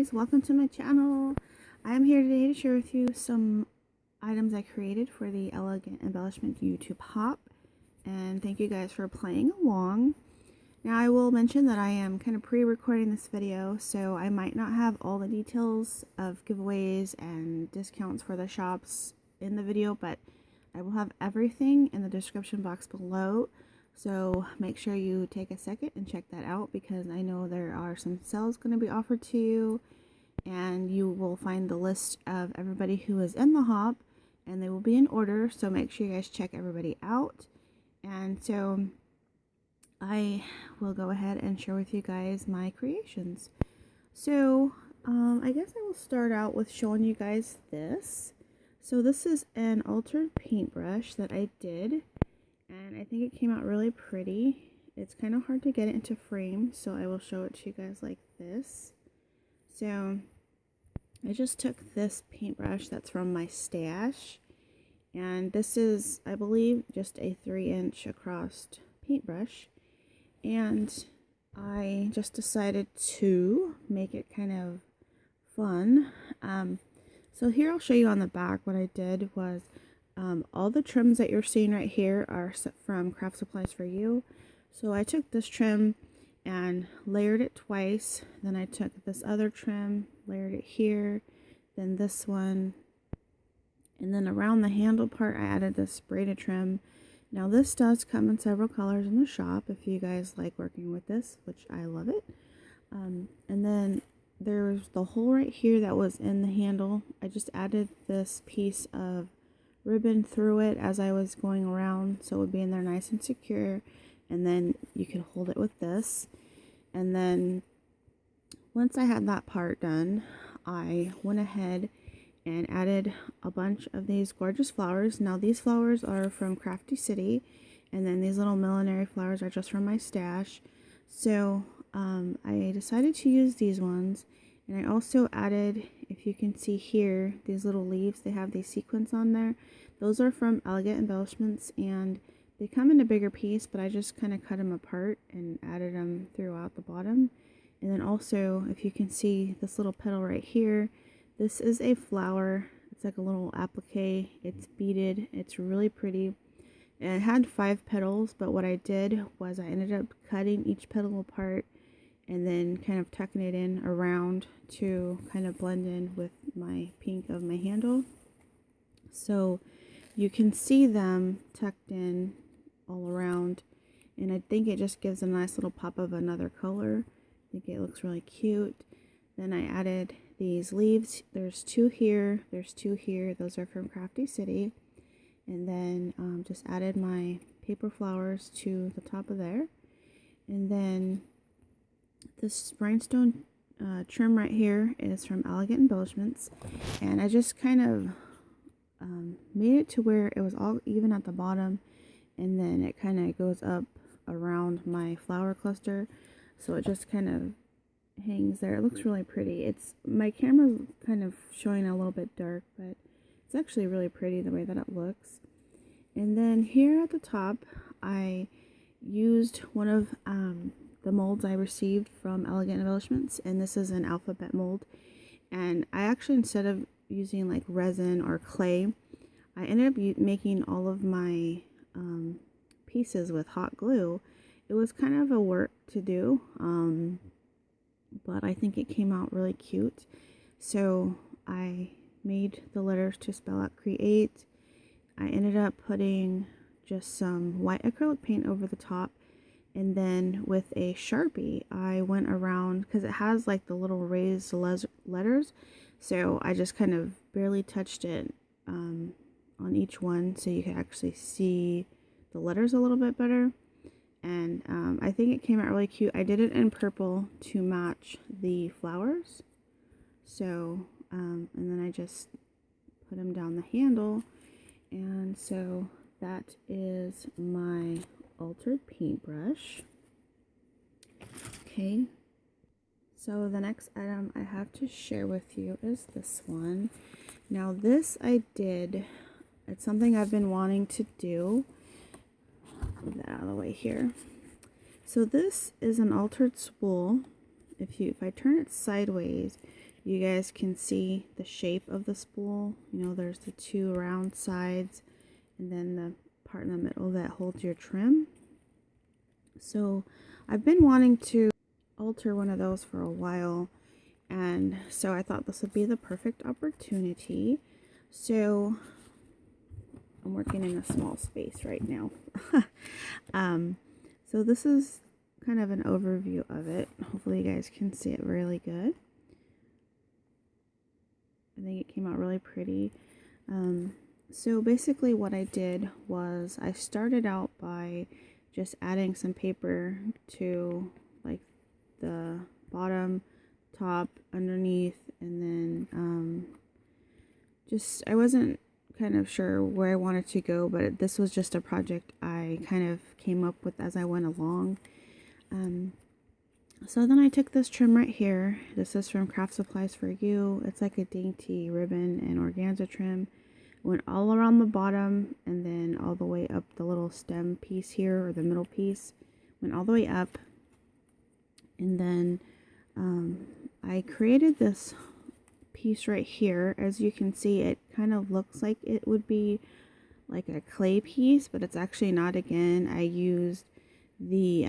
guys, welcome to my channel. I am here today to share with you some items I created for the Elegant Embellishment YouTube hop, and thank you guys for playing along. Now I will mention that I am kind of pre-recording this video, so I might not have all the details of giveaways and discounts for the shops in the video, but I will have everything in the description box below. So make sure you take a second and check that out, because I know there are some sales going to be offered to you, and you will find the list of everybody who is in the hop, and they will be in order. So make sure you guys check everybody out. And so I will go ahead and share with you guys my creations. So I guess I will start out with showing you guys this. So this is an altered paintbrush that I did, and I think it came out really pretty. It's kind of hard to get it into frame, so I will show it to you guys like this. So I just took this paintbrush that's from my stash, and this is, I believe, just a 3-inch across paintbrush, and I just decided to make it kind of fun. So here I'll show you on the back. What I did was all the trims that you're seeing right here are from Kraft Supplies for You. So I took this trim and layered it twice. Then I took this other trim, layered it here, then this one, and then around the handle part I added this braided trim. Now this does come in several colors in the shop if you guys like working with this, which I love it. And then there's the hole right here that was in the handle. I just added this piece of ribbon through it as I was going around, so it would be in there nice and secure, and then you could hold it with this. And then once I had that part done, I went ahead and added a bunch of these gorgeous flowers. Now these flowers are from Crafty City, and then these little millinery flowers are just from my stash. So I decided to use these ones, and I also added, if you can see here, these little leaves. They have these sequins on there. Those are from Elegant Embellishments, and they come in a bigger piece, but I just kind of cut them apart and added them throughout the bottom. And then also, if you can see this little petal right here, this is a flower. It's like a little applique. It's beaded. It's really pretty. And it had 5 petals, but what I did was I ended up cutting each petal apart and then kind of tucking it in around to kind of blend in with my pink of my handle. So you can see them tucked in all around, and I think it just gives a nice little pop of another color. I think it looks really cute. Then I added these leaves. There's 2 here, there's 2 here. Those are from Crafty City. And then just added my paper flowers to the top of there. And then this rhinestone trim right here is from Elegant Embellishments, and I just kind of made it to where it was all even at the bottom, and then it kind of goes up around my flower cluster, so it just kind of hangs there. It looks really pretty. It's, my camera's kind of showing a little bit dark, but it's actually really pretty the way that it looks. And then here at the top I used one of the molds I received from Elegant Embellishments, and this is an alphabet mold. And I actually, instead of using like resin or clay, I ended up making all of my pieces with hot glue. It was kind of a work to do, but I think it came out really cute. So I made the letters to spell out create. I ended up putting just some white acrylic paint over the top, and then with a Sharpie I went around, because it has like the little raised letters, so I just kind of barely touched it on each one so you can actually see the letters a little bit better. And I think it came out really cute. I did it in purple to match the flowers. So and then I just put them down the handle, and so that is my altered paintbrush. Okay, so the next item I have to share with you is this one. Now this I did, it's something I've been wanting to do. Move that out of the way here. So this is an altered spool. If I turn it sideways, you guys can see the shape of the spool. You know, there's the two round sides and then the part in the middle that holds your trim. So I've been wanting to alter one of those for a while, and so I thought this would be the perfect opportunity. So I'm working in a small space right now. So this is kind of an overview of it. Hopefully you guys can see it really good. I think it came out really pretty. So basically what I did was I started out by just adding some paper to like the bottom, top, underneath, and then just I wasn't kind of sure where I wanted to go, but this was just a project I kind of came up with as I went along. So then I took this trim right here. This is from Kraft Supplies for You. It's like a dainty ribbon and organza trim. Went all around the bottom and then all the way up the little stem piece here, or the middle piece. Went all the way up, and then I created this piece right here. As you can see, it kind of looks like it would be like a clay piece, but it's actually not. Again, I used the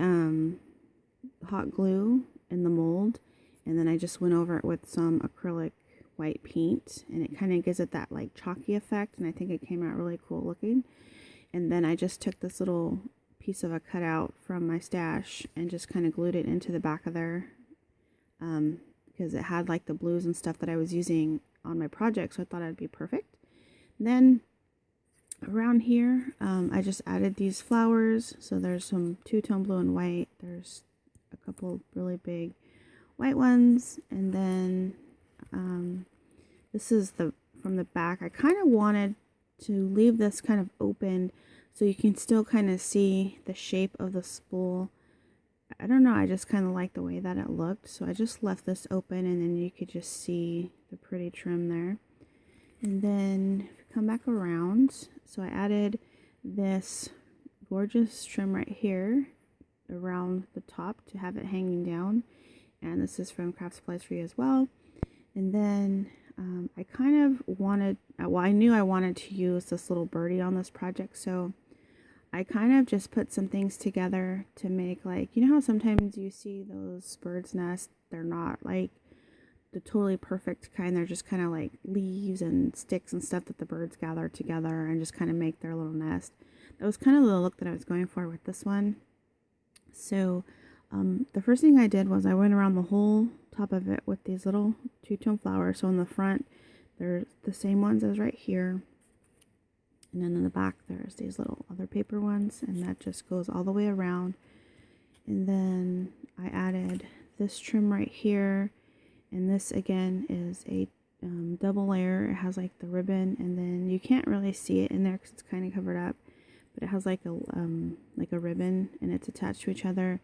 hot glue in the mold, and then I just went over it with some acrylic white paint, and it kind of gives it that like chalky effect, and I think it came out really cool looking. And then I just took this little piece of a cutout from my stash and just kind of glued it into the back of there, because it had like the blues and stuff that I was using on my project, so I thought it'd be perfect. Then around here, I just added these flowers. So there's some two-tone blue and white. There's a couple really big white ones, and then this is from the back. I kind of wanted to leave this kind of open so you can still kind of see the shape of the spool. I don't know, I just kind of like the way that it looked, so I just left this open, and then you could just see the pretty trim there. And then if you come back around, so I added this gorgeous trim right here around the top to have it hanging down, and this is from Kraft Supplies for You as well. And then I kind of wanted, well, I knew I wanted to use this little birdie on this project, so I kind of just put some things together to make, like, you know how sometimes you see those birds' nests, they're not like the totally perfect kind, they're just kind of like leaves and sticks and stuff that the birds gather together and just kind of make their little nest. That was kind of the look that I was going for with this one. So the first thing I did was I went around the whole top of it with these little two-tone flowers. So in the front, they're the same ones as right here. And then in the back, there's these little other paper ones, and that just goes all the way around. And then I added this trim right here. And this again is a double layer. It has like the ribbon, and then you can't really see it in there because it's kind of covered up. But it has like a ribbon, and it's attached to each other.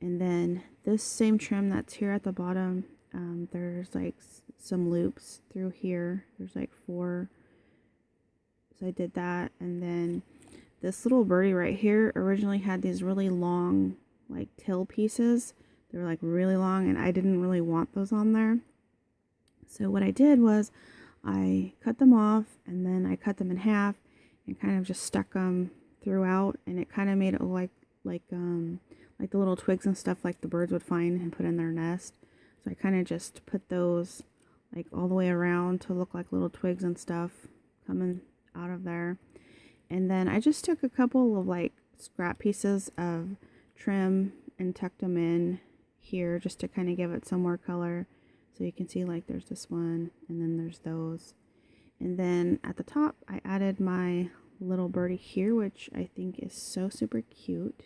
And then this same trim that's here at the bottom, there's like some loops through here. There's like 4. So I did that. And then this little birdie right here originally had these really long like tail pieces. They were like really long, and I didn't really want those on there. So what I did was I cut them off, and then I cut them in half and kind of just stuck them throughout, and it kind of made it look like the little twigs and stuff like the birds would find and put in their nest. So I kind of just put those like all the way around to look like little twigs and stuff coming out of there. And then I just took a couple of like scrap pieces of trim and tucked them in here just to kind of give it some more color. So you can see like there's this one, and then there's those. And then at the top I added my little birdie here, which I think is so super cute.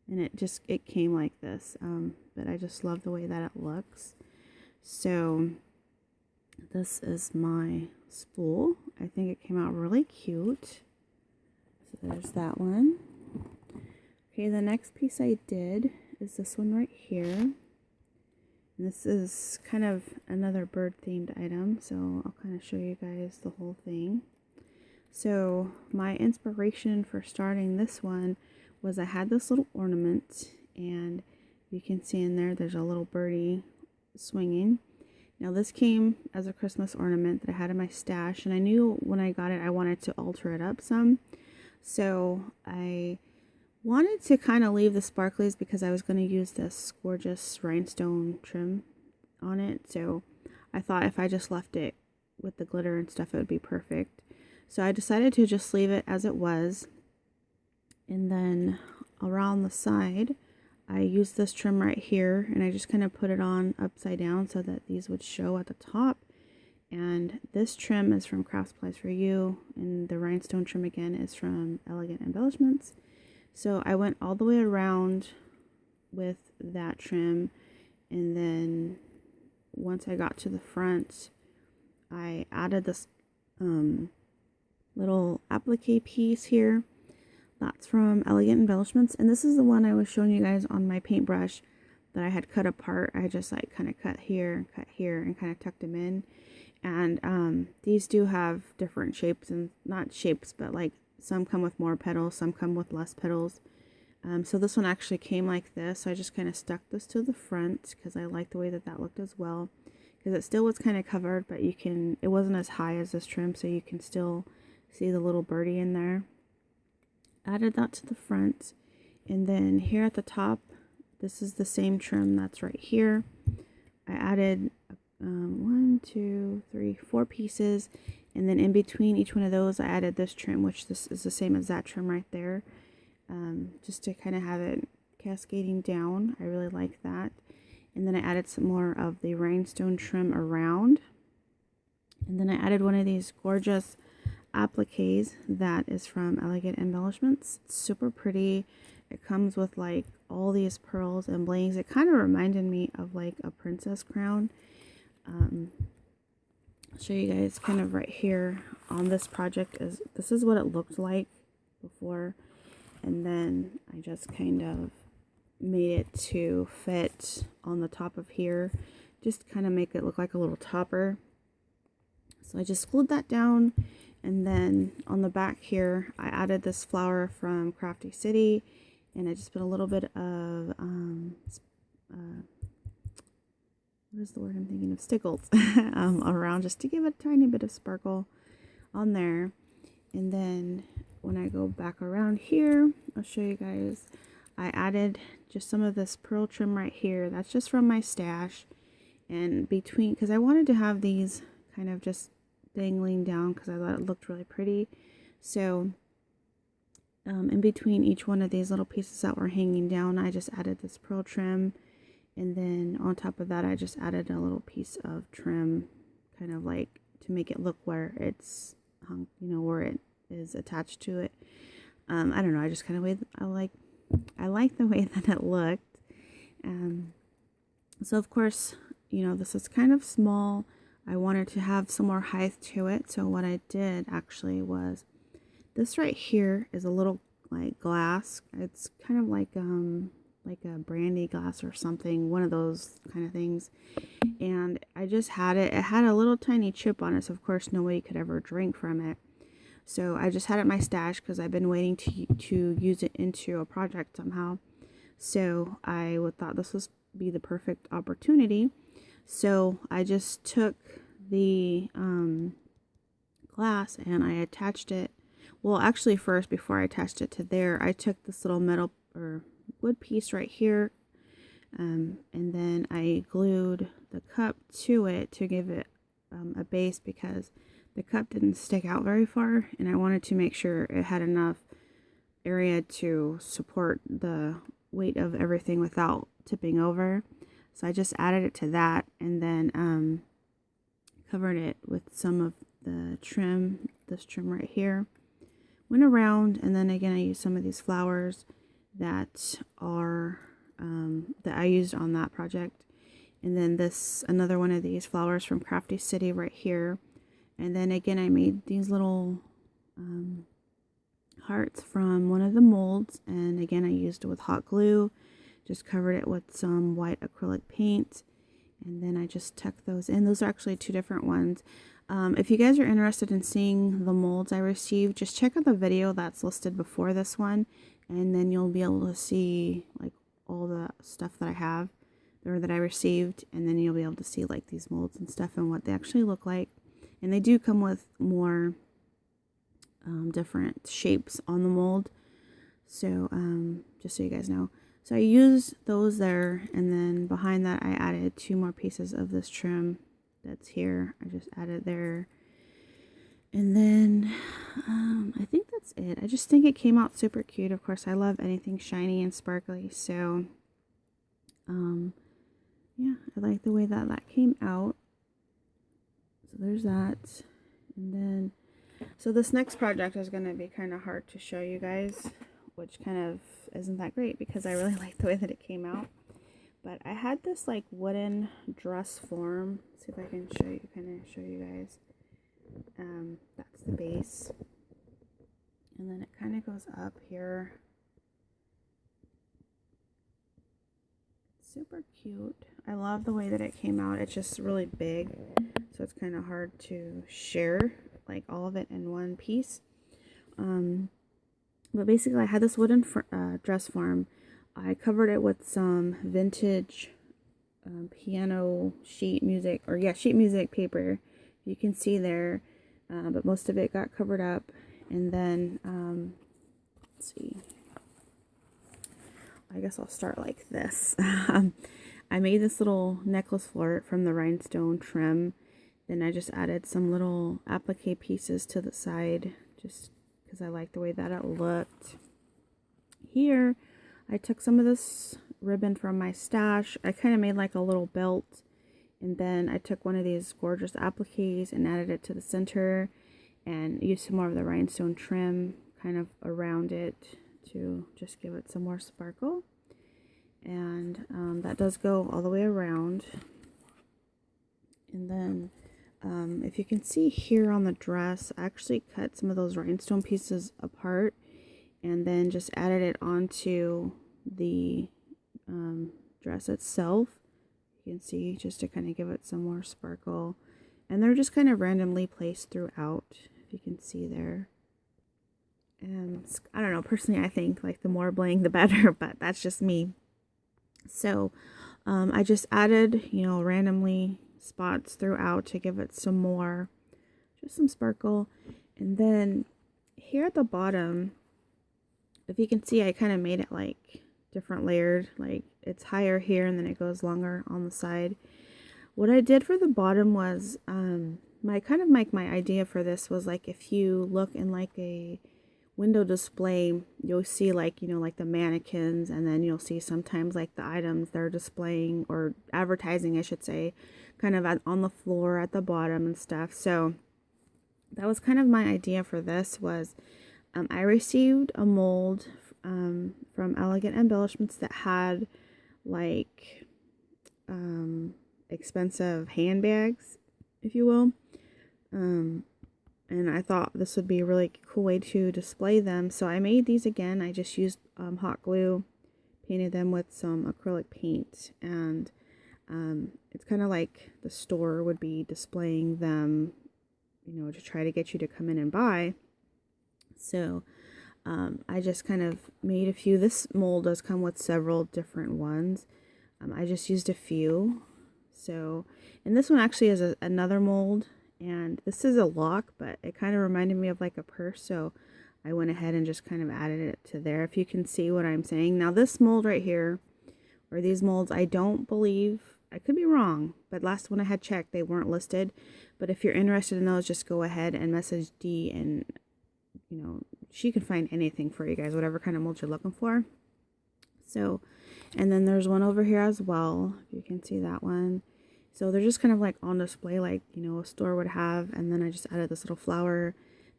And it came like this, but I just love the way that it looks. So this is my spool. I think it came out really cute. So there's that one. Okay, the next piece I did is this one right here. And this is kind of another bird themed item, so I'll kind of show you guys the whole thing. So my inspiration for starting this one was I had this little ornament, and you can see in there there's a little birdie swinging. Now this came as a Christmas ornament that I had in my stash, and I knew when I got it I wanted to alter it up some. So I wanted to kind of leave the sparklies because I was going to use this gorgeous rhinestone trim on it. So I thought if I just left it with the glitter and stuff, it would be perfect. So I decided to just leave it as it was. And then around the side, I used this trim right here, and I just kind of put it on upside down so that these would show at the top. And this trim is from Kraft Supplies for You, and the rhinestone trim again is from Elegant Embellishments. So I went all the way around with that trim, and then once I got to the front, I added this little applique piece here. That's from Elegant Embellishments, and this is the one I was showing you guys on my paintbrush that I had cut apart. I just like kind of cut here, and kind of tucked them in. And these do have different shapes, and not shapes, but like some come with more petals, some come with less petals. So this one actually came like this. So I just kind of stuck this to the front because I like the way that that looked as well. Because it still was kind of covered, but you can, it wasn't as high as this trim, so you can still see the little birdie in there. Added that to the front, and then here at the top, this is the same trim that's right here. I added 4 pieces, and then in between each one of those I added this trim, which this is the same as that trim right there, just to kind of have it cascading down. I really like that. And then I added some more of the rhinestone trim around, and then I added one of these gorgeous appliques that is from Elegant Embellishments. It's super pretty. It comes with like all these pearls and blings. It kind of reminded me of like a princess crown. I'll show you guys kind of right here on this project. This is what it looked like before, and then I just kind of made it to fit on the top of here, just kind of make it look like a little topper. So I just glued that down. And then on the back here, I added this flower from Crafty City, and I just put a little bit of, what is the word I'm thinking of? Stickles around, just to give it a tiny bit of sparkle on there. And then when I go back around here, I'll show you guys, I added just some of this pearl trim right here. That's just from my stash. And between, because I wanted to have these kind of just dangling down because I thought it looked really pretty. So in between each one of these little pieces that were hanging down, I just added this pearl trim, and then on top of that I just added a little piece of trim, kind of like to make it look where it's hung, you know, where it is attached to it. I don't know, I just kind of I like the way that it looked. So of course, you know, this is kind of small. I wanted to have some more height to it, so what I did actually was, this right here is a little like glass. It's kind of like a brandy glass or something, one of those kind of things. And I just had it had a little tiny chip on it, so of course nobody could ever drink from it. So I just had it in my stash because I've been waiting to use it into a project somehow. So I thought this would be the perfect opportunity. So I just took the glass and I attached it. Well, actually first, before I attached it to there, I took this little metal or wood piece right here, and then I glued the cup to it to give it a base, because the cup didn't stick out very far, and I wanted to make sure it had enough area to support the weight of everything without tipping over. So I just added it to that, and then covered it with some of the trim, this trim right here. Went around, and then again I used some of these flowers that are that I used on that project, and then another one of these flowers from Crafty City right here. And then again I made these little hearts from one of the molds, and again I used it with hot glue. Just covered it with some white acrylic paint, and then I just tucked those in. Those are actually two different ones. If you guys are interested in seeing the molds I received, just check out the video that's listed before this one, and then you'll be able to see like all the stuff that I have. or that I received, and then you'll be able to see like these molds and stuff and what they actually look like. And they do come with more different shapes on the mold. So just so you guys know. So I used those there, and then behind that I added 2 more pieces of this trim that's here. I just added there. And then I think that's it. I just think it came out super cute. Of course, I love anything shiny and sparkly. So yeah, I like the way that that came out. So there's that. And then, so this next project is going to be kind of hard to show you guys, which kind of isn't that great because I really like the way that it came out. But I had this like wooden dress form. Let's see if I can show you, show you guys. That's the base. And then it kind of goes up here. Super cute. I love the way that it came out. It's just really big, so it's kind of hard to share like all of it in one piece. But basically I had this wooden dress form. I covered it with some vintage piano sheet music, or yeah, sheet music paper. You can see there, but most of it got covered up. And then let's see, I guess I'll start like this. I made this little necklace floret from the rhinestone trim. Then I just added some little applique pieces to the side, just because I like the way that it looked. Here, I took some of this ribbon from my stash. I kind of made like a little belt. And then I took one of these gorgeous appliques and added it to the center, and used some more of the rhinestone trim kind of around it to just give it some more sparkle. And that does go all the way around. And then if you can see here on the dress, I actually cut some of those rhinestone pieces apart and then just added it onto the dress itself. You can see, just to kind of give it some more sparkle. And they're just kind of randomly placed throughout, if you can see there. And I don't know, personally I think like the more bling the better, but that's just me. So I just added, you know, randomly spots throughout to give it some more, just some sparkle. And then here at the bottom, if you can see, I kind of made it like different layered, like it's higher here and then it goes longer on the side. What I did for the bottom was my idea for this was like, if you look in like a window display, you'll see like, you know, like the mannequins, and then you'll see sometimes like the items they're displaying or advertising, I should say, kind of on the floor at the bottom and stuff. So that was kind of my idea for this. Was I received a mold from Elegant Embellishments that had like expensive handbags, if you will. And I thought this would be a really cool way to display them. So I made these again. I just used hot glue, painted them with some acrylic paint, and it's kind of like the store would be displaying them, you know, to try to get you to come in and buy. So I just kind of made a few. This mold does come with several different ones. I just used a few. So, and this one actually is another mold. And this is a lock, but it kind of reminded me of like a purse, so I went ahead and just kind of added it to there, if you can see what I'm saying. Now this mold right here, or these molds, I don't believe, I could be wrong, but last one I had checked, they weren't listed. But if you're interested in those, just go ahead and message Dee, and you know, she can find anything for you guys, whatever kind of mold you're looking for. So, and then there's one over here as well, if you can see that one. So they're just kind of like on display, like, you know, a store would have. And then I just added this little flower.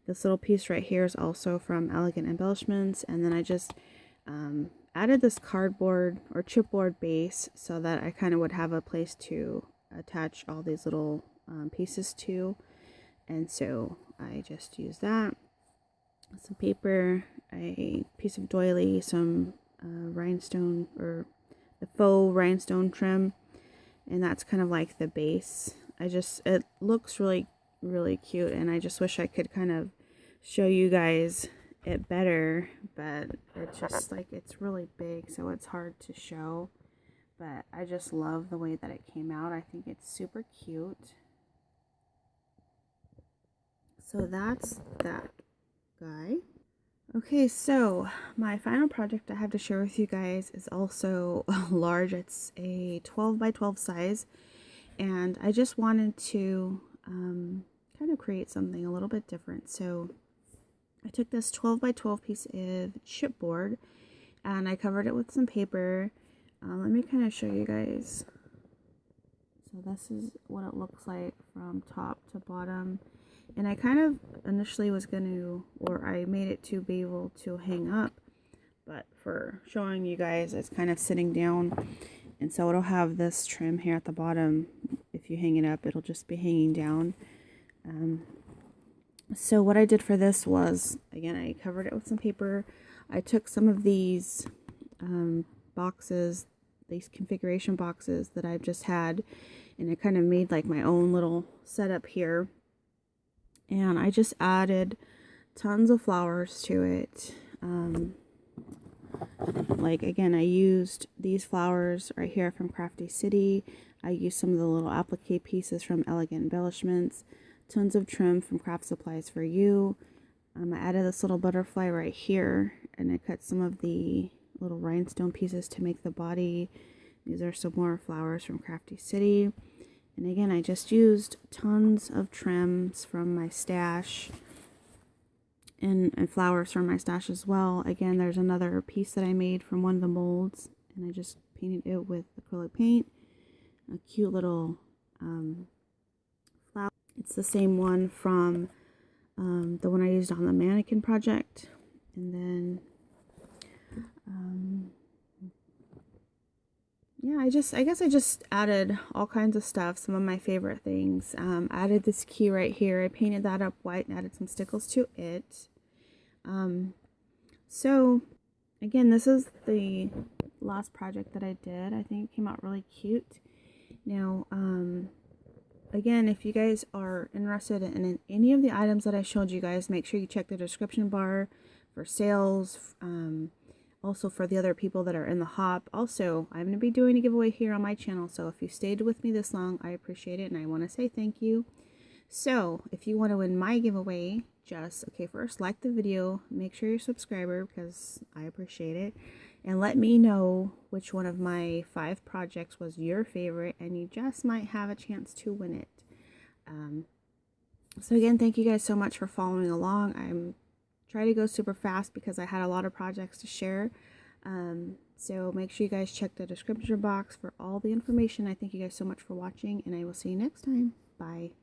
This little piece right here is also from Elegant Embellishments. And then I just added this cardboard or chipboard base so that I kind of would have a place to attach all these little pieces to. And so I just used that. Some paper, a piece of doily, some rhinestone, or the faux rhinestone trim. And that's kind of like the base. It looks really, really cute, and I just wish I could kind of show you guys it better, but it's just like, it's really big, so it's hard to show. but I just love the way that it came out. I think it's super cute. So that's that guy. Okay, so my final project I have to share with you guys is also large. It's a 12 by 12 size, and I just wanted to kind of create something a little bit different. So I took this 12 by 12 piece of chipboard and I covered it with some paper. Let me kind of show you guys. So this is what it looks like from top to bottom. And I kind of initially was going to, or I made it to be able to hang up, but for showing you guys, it's kind of sitting down. And so it'll have this trim here at the bottom. If you hang it up, it'll just be hanging down. So what I did for this was, again, I covered it with some paper. I took some of these boxes, these configuration boxes that I've just had, and I kind of made like my own little setup here. And I just added tons of flowers to it. Like, again, I used these flowers right here from Crafty City. I used some of the little applique pieces from Elegant Embellishments. Tons of trim from Kraft Supplies for you. I added this little butterfly right here, and I cut some of the little rhinestone pieces to make the body. These are some more flowers from Crafty City. And again, I just used tons of trims from my stash and flowers from my stash as well. Again, there's another piece that I made from one of the molds, and I just painted it with acrylic paint. A cute little flower. It's the same one from the one I used on the mannequin project. And then yeah, I guess I just added all kinds of stuff, some of my favorite things. Added this key right here. I painted that up white and added some stickles to it. So again, this is the last project that I did. I think it came out really cute. Now, again, if you guys are interested in any of the items that I showed you guys, make sure you check the description bar for sales. Also for the other people that are in the hop. Also, I'm going to be doing a giveaway here on my channel, so if you stayed with me this long, I appreciate it, and I want to say thank you. So, if you want to win my giveaway, just, first like the video, make sure you're a subscriber because I appreciate it, and let me know which one of my 5 projects was your favorite, and you just might have a chance to win it. So again, thank you guys so much for following along. I'm try to go super fast because I had a lot of projects to share. So make sure you guys check the description box for all the information. I thank you guys so much for watching, and I will see you next time. Bye.